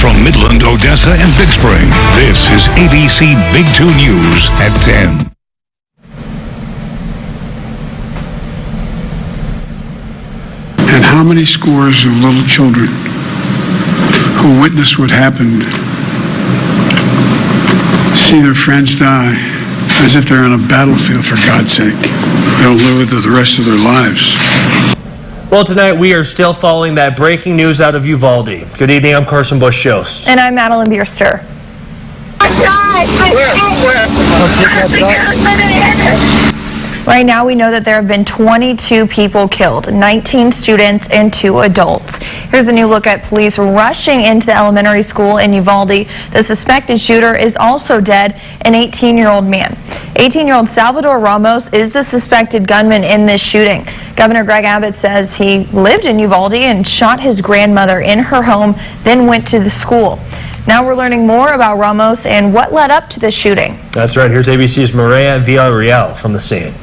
From Midland, Odessa, and Big Spring, this is ABC Big 2 News at 10. And how many scores of little children who witnessed what happened see their friends die as if they're on a battlefield, for God's sake. They'll live with it the rest of their lives. Well, tonight we are still following that breaking news out of Uvalde. Good evening, I'm Carson Bush-Jost. And I'm Madeline Bierster. Right now, we know that there have been 22 people killed, 19 students and 2 adults. Here's a new look at police rushing into the elementary school in Uvalde. The suspected shooter is also dead, an 18-year-old man. 18-year-old Salvador Ramos is the suspected gunman in this shooting. Governor Greg Abbott says he lived in Uvalde and shot his grandmother in her home, then went to the school. Now we're learning more about Ramos and what led up to this shooting. That's right. Here's ABC's Maria Villarreal from the scene.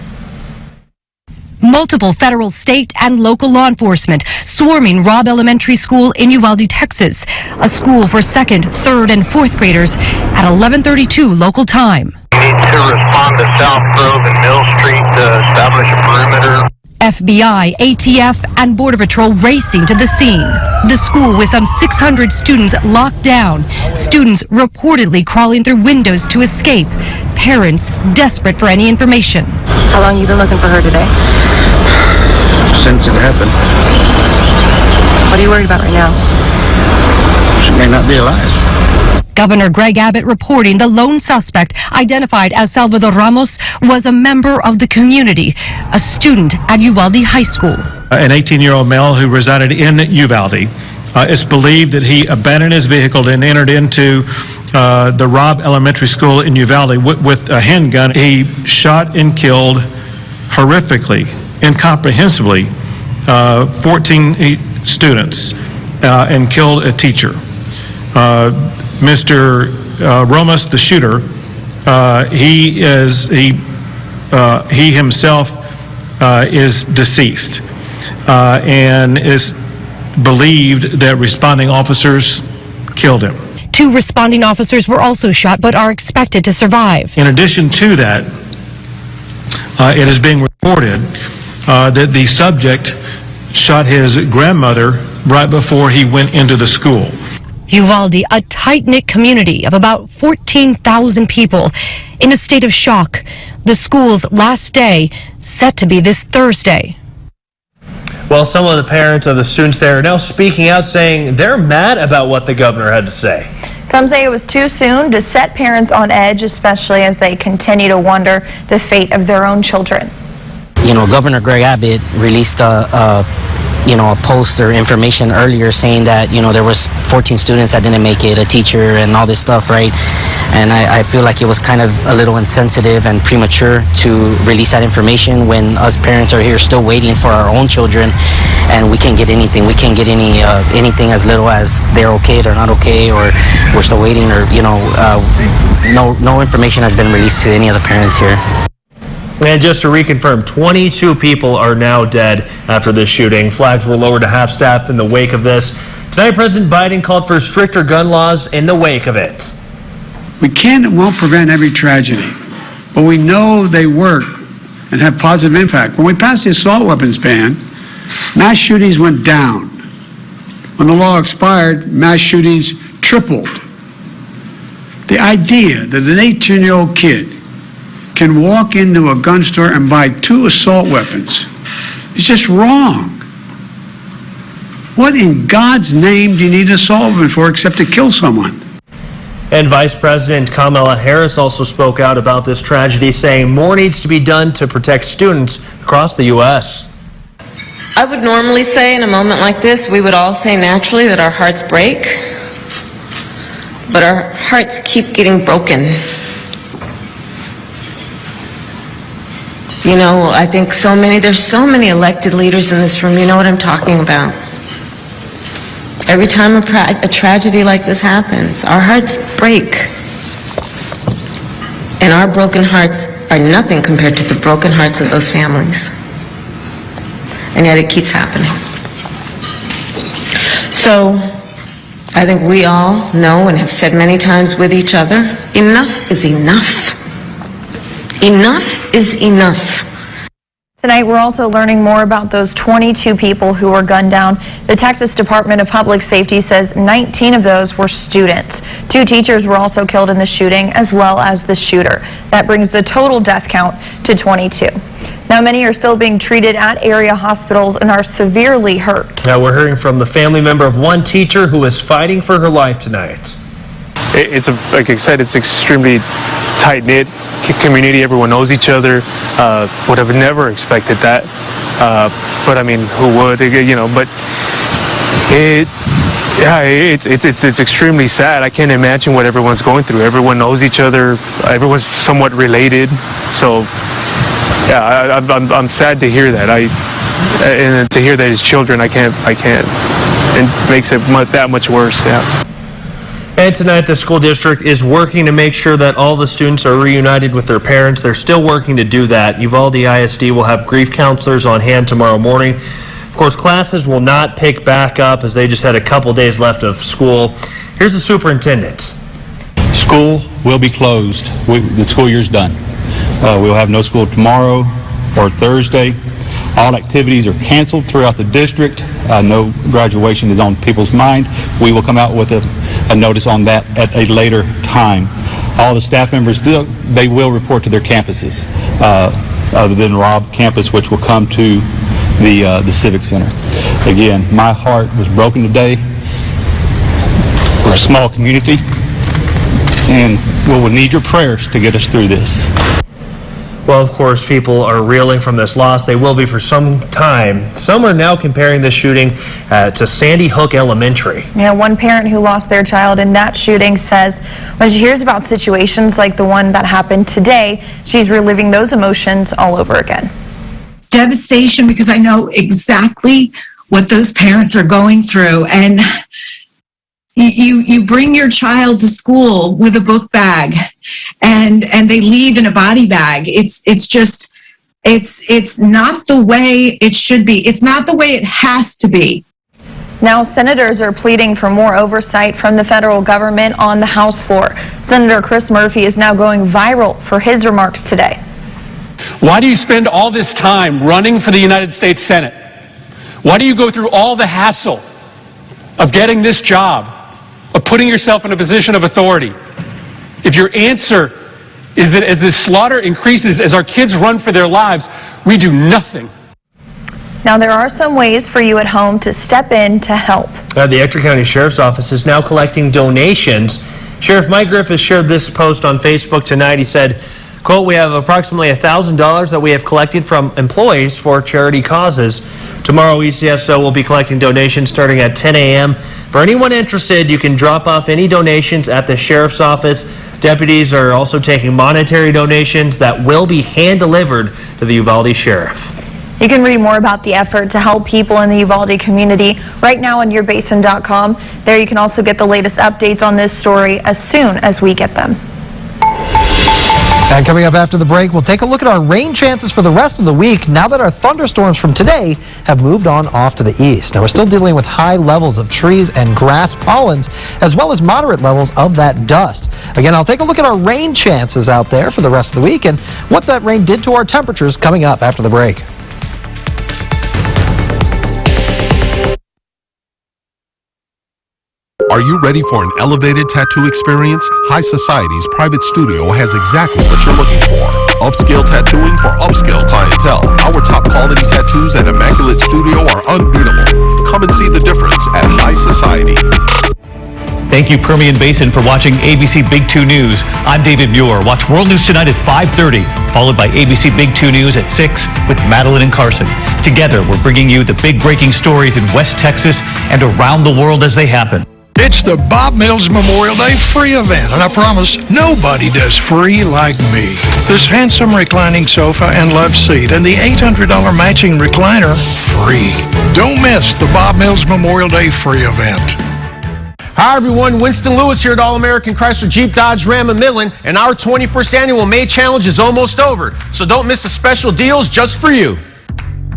Multiple federal, state, and local law enforcement swarming Robb Elementary School in Uvalde, Texas, a school for 2nd, 3rd, and 4th graders at 11:32 local time. We need to respond to South Grove and Mill Street to establish a perimeter. FBI, ATF, and Border Patrol racing to the scene. The school with some 600 students locked down. Students reportedly crawling through windows to escape. Parents desperate for any information. How long have you been looking for her today? Since it happened. What are you worried about right now? She may not be alive. Governor Greg Abbott reporting the lone suspect, identified as Salvador Ramos, was a member of the community, a student at Uvalde High School. An 18-year-old male who resided in Uvalde. It's believed that he abandoned his vehicle and entered into the Robb Elementary School in Uvalde with a handgun. He shot and killed horrifically, incomprehensibly, 14 students and killed a teacher. Mr. Ramos, the shooter, he himself is deceased and is believed that responding officers killed him. 2 responding officers were also shot but are expected to survive. In addition to that, it is being reported that the subject shot his grandmother right before he went into the school. Uvalde, a tight-knit community of about 14,000 people in a state of shock. The school's last day set to be this Thursday. Well, some of the parents of the students there are now speaking out, saying they're mad about what the governor had to say. Some say it was too soon to set parents on edge, especially as they continue to wonder the fate of their own children. You know, Governor Greg Abbott released a post or information earlier saying that, there was 14 students that didn't make it, a teacher and all this stuff, right? And I feel like it was kind of a little insensitive and premature to release that information when us parents are here still waiting for our own children, and we can't get anything. We can't get anything as little as they're okay, they're not okay, or we're still waiting, or, no information has been released to any of the parents here. And just to reconfirm, 22 people are now dead after this shooting. Flags were lowered to half-staff in the wake of this. Tonight, President Biden called for stricter gun laws in the wake of it. We can and won't prevent every tragedy, but we know they work and have positive impact. When we passed the assault weapons ban, mass shootings went down. When the law expired, mass shootings tripled. The idea that an 18-year-old kid can walk into a gun store and buy 2 assault weapons is just wrong. What in God's name do you need an assault weapon for except to kill someone? And Vice President Kamala Harris also spoke out about this tragedy, saying more needs to be done to protect students across the U.S. I would normally say in a moment like this, we would all say naturally that our hearts break, but our hearts keep getting broken. I think there's so many elected leaders in this room, you know what I'm talking about. Every time a tragedy like this happens, our hearts break. And our broken hearts are nothing compared to the broken hearts of those families. And yet it keeps happening. So I think we all know and have said many times with each other, enough is enough. Enough is enough. Tonight, we're also learning more about those 22 people who were gunned down. The Texas Department of Public Safety says 19 of those were students. 2 teachers were also killed in the shooting, as well as the shooter. That brings the total death count to 22. Now, many are still being treated at area hospitals and are severely hurt. Now, we're hearing from the family member of one teacher who is fighting for her life tonight. Like I said, it's extremely tight-knit community. Everyone knows each other. Would have never expected that. But I mean, who would? You know, but it's extremely sad. I can't imagine what everyone's going through. Everyone knows each other. Everyone's somewhat related. So, yeah, I'm sad to hear that. And to hear that his children, I can't. It makes it that much worse. Yeah. And tonight, the school district is working to make sure that all the students are reunited with their parents. They're still working to do that. Uvalde ISD will have grief counselors on hand tomorrow morning. Of course, classes will not pick back up as they just had a couple days left of school. Here's the superintendent. School will be closed. The school year's done. We'll have no school tomorrow or Thursday. All activities are canceled throughout the district. No graduation is on people's mind. We will come out with a notice on that at a later time. All the staff members, they will report to their campuses, other than Robb campus, which will come to the Civic Center. Again, my heart was broken today. We're a small community, and we will need your prayers to get us through this. Well, of course, people are reeling from this loss. They will be for some time. Some are now comparing this shooting to Sandy Hook Elementary. Yeah, one parent who lost their child in that shooting says when she hears about situations like the one that happened today, she's reliving those emotions all over again. Devastation, because I know exactly what those parents are going through. And you bring your child to school with a book bag and they leave in a body bag. It's not the way it should be. It's not the way it has to be. Now, senators are pleading for more oversight from the federal government on the House floor. Senator Chris Murphy is now going viral for his remarks today. Why do you spend all this time running for the United States Senate? Why do you go through all the hassle of getting this job, of putting yourself in a position of authority? If your answer is that as this slaughter increases, as our kids run for their lives, we do nothing. Now, there are some ways for you at home to step in to help. The Ector County Sheriff's Office is now collecting donations. Sheriff Mike Griffiths shared this post on Facebook tonight. He said, quote, "We have approximately $1,000 that we have collected from employees for charity causes. Tomorrow, ECSO will be collecting donations starting at 10 a.m. For anyone interested, you can drop off any donations at the Sheriff's Office. Deputies are also taking monetary donations that will be hand-delivered to the Uvalde Sheriff." You can read more about the effort to help people in the Uvalde community right now on yourbasin.com. There you can also get the latest updates on this story as soon as we get them. And coming up after the break, we'll take a look at our rain chances for the rest of the week now that our thunderstorms from today have moved on off to the east. Now, we're still dealing with high levels of trees and grass pollens, as well as moderate levels of that dust. Again, I'll take a look at our rain chances out there for the rest of the week and what that rain did to our temperatures coming up after the break. Are you ready for an elevated tattoo experience? High Society's private studio has exactly what you're looking for. Upscale tattooing for upscale clientele. Our top quality tattoos and immaculate studio are unbeatable. Come and see the difference at High Society. Thank you, Permian Basin, for watching ABC Big 2 News. I'm David Muir. Watch World News Tonight at 5:30, followed by ABC Big 2 News at 6 with Madeline and Carson. Together, we're bringing you the big breaking stories in West Texas and around the world as they happen. It's the Bob Mills Memorial Day free event, and I promise nobody does free like me. This handsome reclining sofa and love seat and the $800 matching recliner, free. Don't miss the Bob Mills Memorial Day free event. Hi everyone, Winston Lewis here at All-American Chrysler Jeep Dodge Ram of Midland, and our 21st annual May Challenge is almost over, so don't miss the special deals just for you.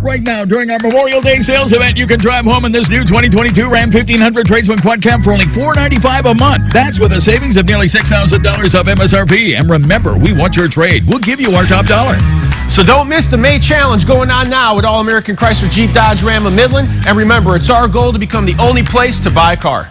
Right now, during our Memorial Day sales event, you can drive home in this new 2022 Ram 1500 Tradesman Quad Cab for only $495 a month. That's with a savings of nearly $6,000 off MSRP. And remember, we want your trade. We'll give you our top dollar. So don't miss the May Challenge going on now at All American Chrysler Jeep Dodge Ram of Midland. And remember, it's our goal to become the only place to buy a car.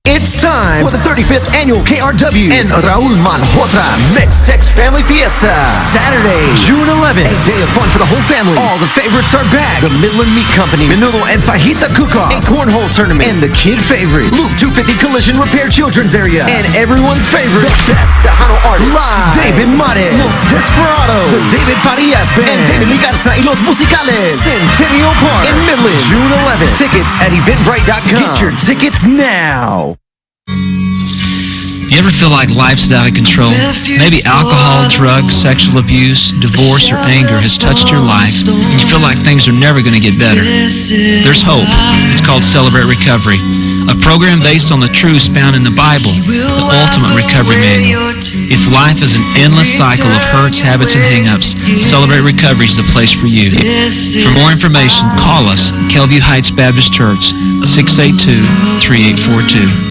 It's time for the 35th annual KRW and Raul Manhotra Mex-Tex Family Fiesta. Saturday, June 11th. A day of fun for the whole family. All the favorites are back. The Midland Meat Company, Menudo and Fajita Cook-Off, a cornhole tournament, and the kid favorites, Loop 250 Collision Repair Children's Area, and everyone's favorite, the best Tejano artists, live, David Mares, Los Desperados, the David Farias Band, and David Ligarza y Los Musicales, Centennial Park in Midland, June 11th. Tickets at eventbrite.com. Get your tickets now. You ever feel like life's out of control? Maybe alcohol, drugs, sexual abuse, divorce, or anger has touched your life, and you feel like things are never going to get better. There's hope. It's called Celebrate Recovery, a program based on the truths found in the Bible, the ultimate recovery manual. If life is an endless cycle of hurts, habits, and hang-ups, Celebrate Recovery is the place for you. For more information, call us, Kelview Heights Baptist Church, 682-3842.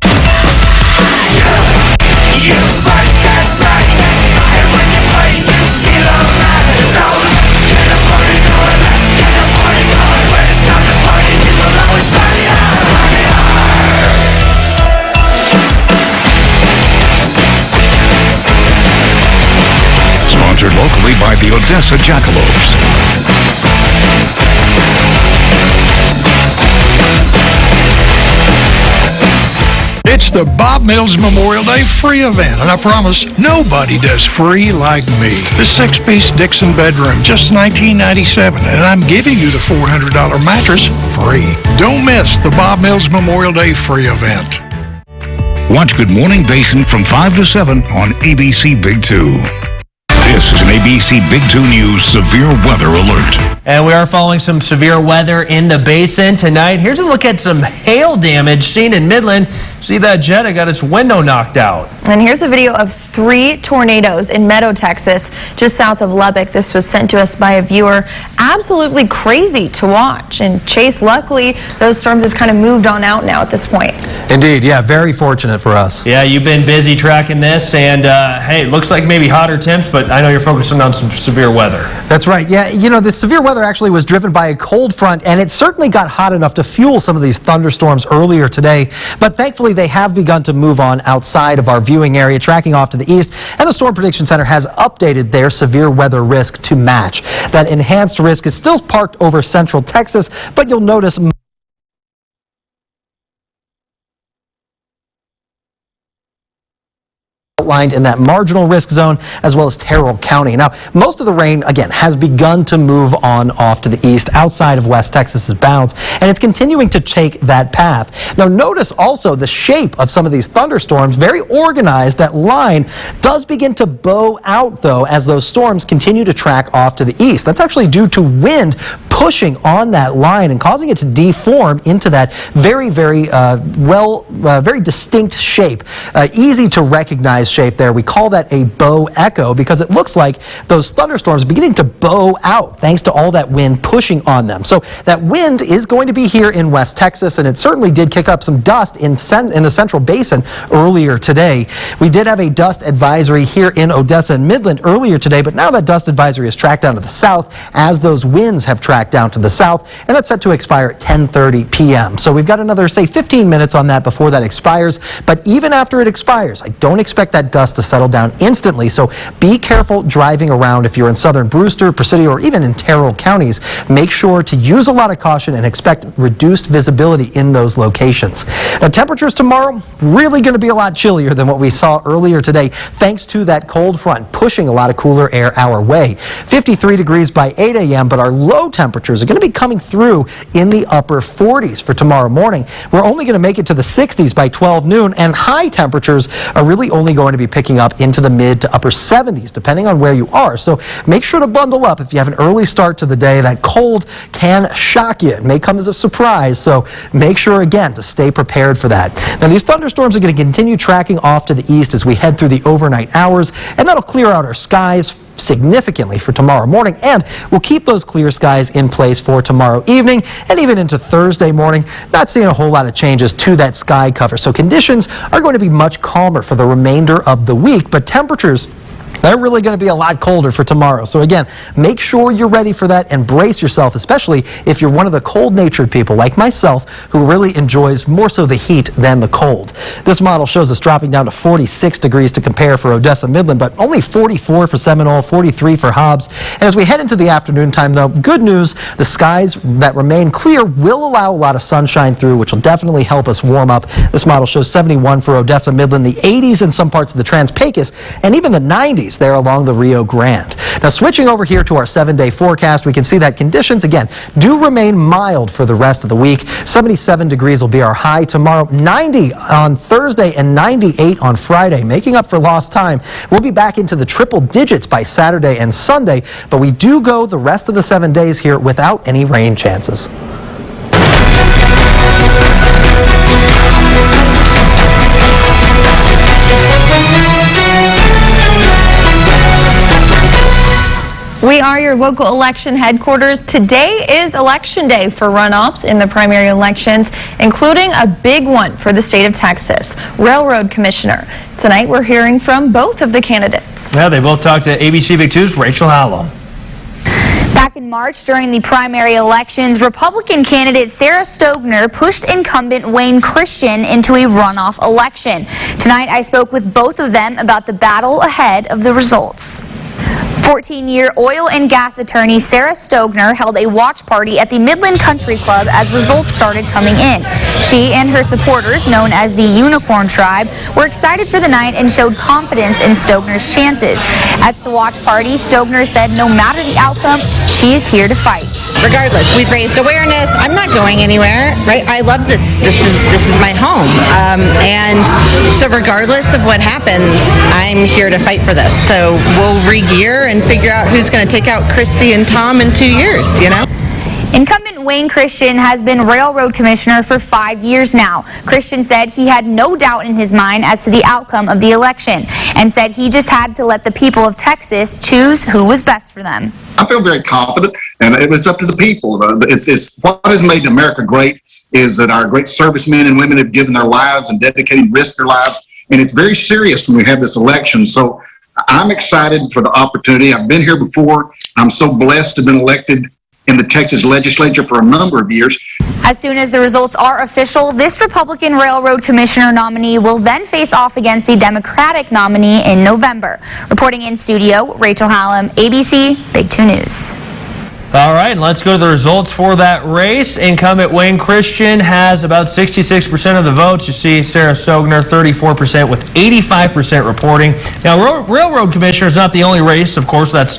Sponsored locally by the Odessa Jackalopes. It's the Bob Mills Memorial Day free event, and I promise nobody does free like me. The 6-piece Dixon bedroom, just $19.97, and I'm giving you the $400 mattress free. Don't miss the Bob Mills Memorial Day free event. Watch Good Morning Basin from 5 to 7 on ABC Big 2. This is an ABC Big 2 News severe weather alert. And we are following some severe weather in the basin tonight. Here's a look at some hail damage seen in Midland. See that Jetta got its window knocked out. And here's a video of 3 tornadoes in Meadow, Texas, just south of Lubbock. This was sent to us by a viewer. Absolutely crazy to watch. And Chase, luckily, those storms have kind of moved on out now at this point. Indeed, yeah, very fortunate for us. Yeah, you've been busy tracking this, and hey, it looks like maybe hotter temps, but I know you're focusing on some severe weather. That's right. Yeah, you know, the severe weather actually was driven by a cold front, and it certainly got hot enough to fuel some of these thunderstorms earlier today. But thankfully, they have begun to move on outside of our viewing area, tracking off to the east, and the Storm Prediction Center has updated their severe weather risk to match. That enhanced risk is still parked over central Texas, but you'll notice outlined in that marginal risk zone, as well as Terrell County. Now, most of the rain, again, has begun to move on off to the east outside of West Texas's bounds, and it's continuing to take that path. Now, notice also the shape of some of these thunderstorms, very organized. That line does begin to bow out, though, as those storms continue to track off to the east. That's actually due to wind pushing on that line and causing it to deform into that very, very very distinct shape. Easy to recognize shape there. We call that a bow echo because it looks like those thunderstorms are beginning to bow out thanks to all that wind pushing on them. So that wind is going to be here in West Texas, and it certainly did kick up some dust in the Central Basin earlier today. We did have a dust advisory here in Odessa and Midland earlier today, but now that dust advisory has tracked down to the south as those winds have tracked down to the south, and that's set to expire at 10:30 p.m. So we've got another, say, 15 minutes on that before that expires. But even after it expires, I don't expect that dust to settle down instantly. So be careful driving around if you're in southern Brewster, Presidio, or even in Terrell counties. Make sure to use a lot of caution and expect reduced visibility in those locations. Now, temperatures tomorrow really going to be a lot chillier than what we saw earlier today, thanks to that cold front pushing a lot of cooler air our way. 53 degrees by 8 a.m., but our low temperatures are going to be coming through in the upper 40s for tomorrow morning. We're only going to make it to the 60s by 12 noon, and high temperatures are really only going to be picking up into the mid to upper 70s, depending on where you are. So make sure to bundle up if you have an early start to the day. That cold can shock you. It may come as a surprise, so make sure, again, to stay prepared for that. Now, these thunderstorms are going to continue tracking off to the east as we head through the overnight hours, and that'll clear out our skies significantly for tomorrow morning, and we'll keep those clear skies in place for tomorrow evening and even into Thursday morning. Not seeing a whole lot of changes to that sky cover, so conditions are going to be much calmer for the remainder of the week, but temperatures, they're really going to be a lot colder for tomorrow. So again, make sure you're ready for that and brace yourself, especially if you're one of the cold-natured people like myself who really enjoys more so the heat than the cold. This model shows us dropping down to 46 degrees to compare for Odessa Midland, but only 44 for Seminole, 43 for Hobbs. And as we head into the afternoon time, though, good news, the skies that remain clear will allow a lot of sunshine through, which will definitely help us warm up. This model shows 71 for Odessa Midland, the 80s in some parts of the Trans-Pecos, and even the 90s there along the Rio Grande. Now, switching over here to our 7-day forecast, we can see that conditions, again, do remain mild for the rest of the week. 77 degrees will be our high tomorrow, 90 on Thursday, and 98 on Friday, making up for lost time. We'll be back into the triple digits by Saturday and Sunday, but we do go the rest of the 7 days here without any rain chances. We are your local election headquarters. Today is election day for runoffs in the primary elections, including a big one for the state of Texas, Railroad Commissioner. Tonight we're hearing from both of the candidates. Yeah, they both talked to ABC Big 2's Rachel Hallam. Back in March, during the primary elections, Republican candidate Sarah Stogner pushed incumbent Wayne Christian into a runoff election. Tonight, I spoke with both of them about the battle ahead of the results. 14-year oil and gas attorney Sarah Stogner held a watch party at the Midland Country Club as results started coming in. She and her supporters, known as the Unicorn Tribe, were excited for the night and showed confidence in Stogner's chances. At the watch party, Stogner said no matter the outcome, she is here to fight. Regardless, we've raised awareness. I'm not going anywhere, right? I love this. This is my home. And so regardless of what happens, I'm here to fight for this. So we'll re-gear and figure out who's going to take out Christy and Tom in 2 years, you know? Incumbent Wayne Christian has been Railroad Commissioner for 5 years now. Christian said he had no doubt in his mind as to the outcome of the election and said he just had to let the people of Texas choose who was best for them. I feel very confident, and it's up to the people. It's what has made America great is that our great servicemen and women have given their lives and dedicated, risked their lives, and it's very serious when we have this election. So I'm excited for the opportunity. I've been here before. I'm so blessed to have been elected in the Texas legislature for a number of years. As soon as the results are official, this Republican Railroad Commissioner nominee will then face off against the Democratic nominee in November. Reporting in studio, Rachel Hallam, ABC Big 2 News. All right, let's go to the results for that race. Incumbent Wayne Christian has about 66% of the votes. You see Sarah Stogner, 34% with 85% reporting. Now, Railroad Commissioner is not the only race, of course, that's